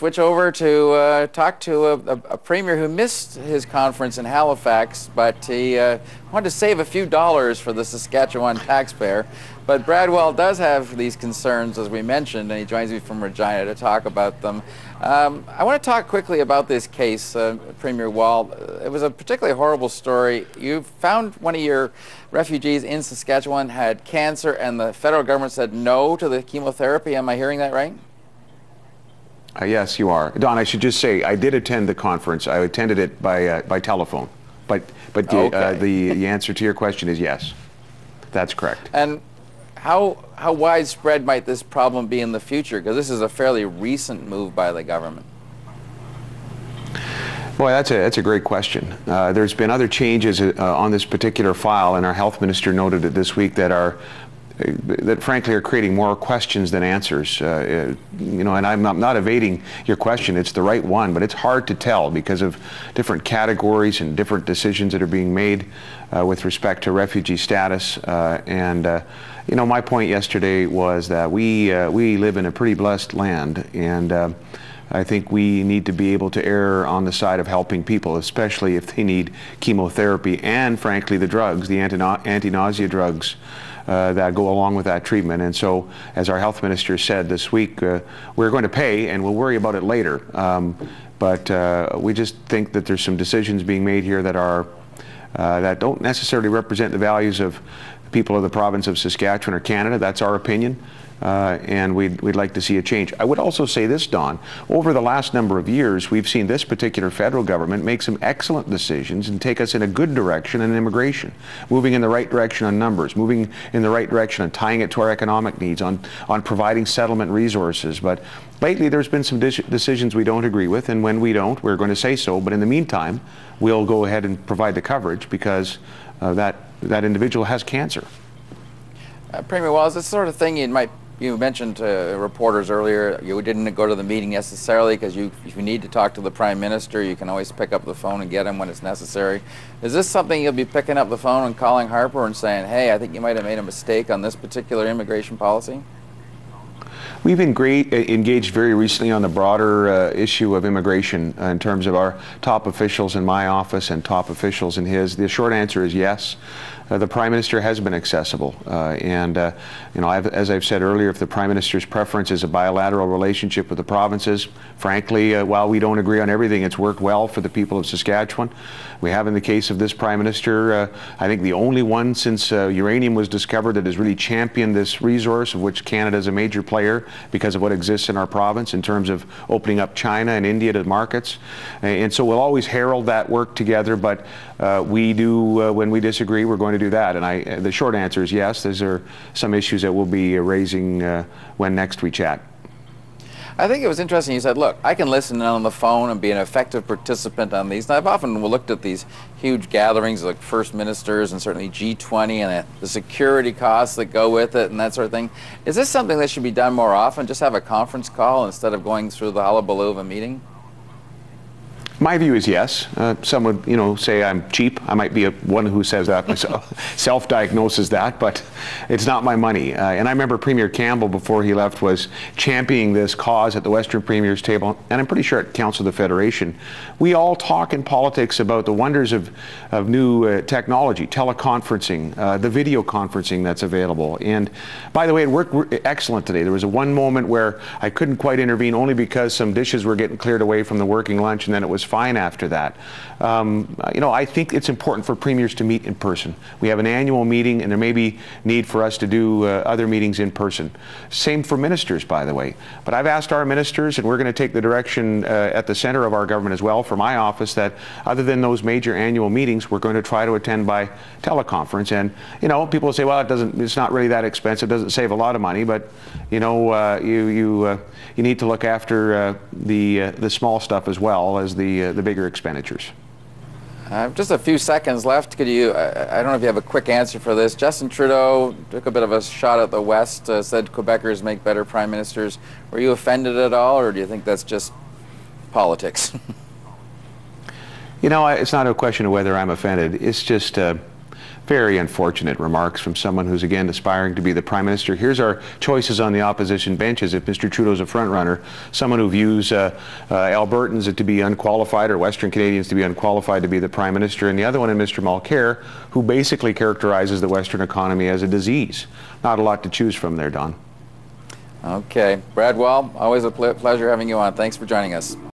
switch over to talk to a premier who missed his conference in Halifax, but he wanted to save a few dollars for the Saskatchewan taxpayer. But Bradwell does have these concerns, as we mentioned, and he joins me from Regina to talk about them. I want to talk quickly about this case, Premier Wall. It was a particularly horrible story. You found one of your refugees in Saskatchewan had cancer, and the federal government said no to the chemotherapy. Am I hearing that right? Yes, you are. Don, I should just say, I did attend the conference. I attended it by telephone. But okay. The answer to your question is yes. That's correct. And how widespread might this problem be in the future? Because this is a fairly recent move by the government. Boy, that's a great question. There's been other changes on this particular file, and our health minister noted it this week that frankly are creating more questions than answers. You know, and I'm not evading your question. It's the right one, but it's hard to tell because of different categories and different decisions that are being made with respect to refugee status. You know, my point yesterday was that we live in a pretty blessed land, and I think we need to be able to err on the side of helping people, especially if they need chemotherapy and, frankly, the drugs, the anti-nausea drugs that go along with that treatment. And so, as our health minister said this week, we're going to pay and we'll worry about it later. But we just think that there's some decisions being made here that don't necessarily represent the values of the people of the province of Saskatchewan or Canada. That's our opinion. And we'd like to see a change. I would also say this, Don, over the last number of years, we've seen this particular federal government make some excellent decisions and take us in a good direction in immigration, moving in the right direction on numbers, moving in the right direction on tying it to our economic needs, on providing settlement resources. But lately, there's been some decisions we don't agree with, and when we don't, we're going to say so. But in the meantime, we'll go ahead and provide the coverage because that individual has cancer. Premier Wells, this sort of thing you mentioned to reporters earlier, you didn't go to the meeting necessarily because if you need to talk to the Prime Minister, you can always pick up the phone and get him when it's necessary. Is this something you'll be picking up the phone and calling Harper and saying, hey, I think you might have made a mistake on this particular immigration policy? We've engaged very recently on the broader issue of immigration in terms of our top officials in my office and top officials in his. The short answer is yes. The Prime Minister has been accessible, you know, as I've said earlier, if the Prime Minister's preference is a bilateral relationship with the provinces, frankly, while we don't agree on everything, it's worked well for the people of Saskatchewan. We have, in the case of this Prime Minister, I think the only one since uranium was discovered that has really championed this resource, of which Canada is a major player because of what exists in our province in terms of opening up China and India to markets. And so we'll always herald that work together, but we do, when we disagree, we're going to do that. And the short answer is yes, those are some issues that we'll be raising when next we chat. I think it was interesting. You said, look, I can listen in on the phone and be an effective participant on these. And I've often looked at these huge gatherings like First Ministers and certainly G20 and the security costs that go with it and that sort of thing. Is this something that should be done more often, just have a conference call instead of going through the hullabaloo of a meeting? My view is yes. Some would, you know, say I'm cheap. I might be one who says that myself, self-diagnoses that, but it's not my money. And I remember Premier Campbell, before he left, was championing this cause at the Western Premier's table, and I'm pretty sure at Council of the Federation. We all talk in politics about the wonders of new technology, teleconferencing, the video conferencing that's available. And by the way, it worked excellent today. There was one moment where I couldn't quite intervene only because some dishes were getting cleared away from the working lunch, and then it was fine after that. You know, I think it's important for premiers to meet in person. We have an annual meeting, and there may be need for us to do other meetings in person. Same for ministers, by the way. But I've asked our ministers, and we're going to take the direction at the center of our government as well, for my office, that other than those major annual meetings, we're going to try to attend by teleconference. And, you know, people say, well, it's not really that expensive, it doesn't save a lot of money, but, you know, you need to look after the small stuff as well as the bigger expenditures. Just a few seconds left. Could you, I don't know if you have a quick answer for this. Justin Trudeau took a bit of a shot at the West, said Quebecers make better prime ministers. Were you offended at all, or do you think that's just politics? You know, it's not a question of whether I'm offended. It's just Very unfortunate remarks from someone who's, again, aspiring to be the Prime Minister. Here's our choices on the opposition benches. If Mr. Trudeau's a front-runner, someone who views Albertans to be unqualified or Western Canadians to be unqualified to be the Prime Minister, and the other one in Mr. Mulcair, who basically characterizes the Western economy as a disease. Not a lot to choose from there, Don. Okay. Bradwell, always a pleasure having you on. Thanks for joining us.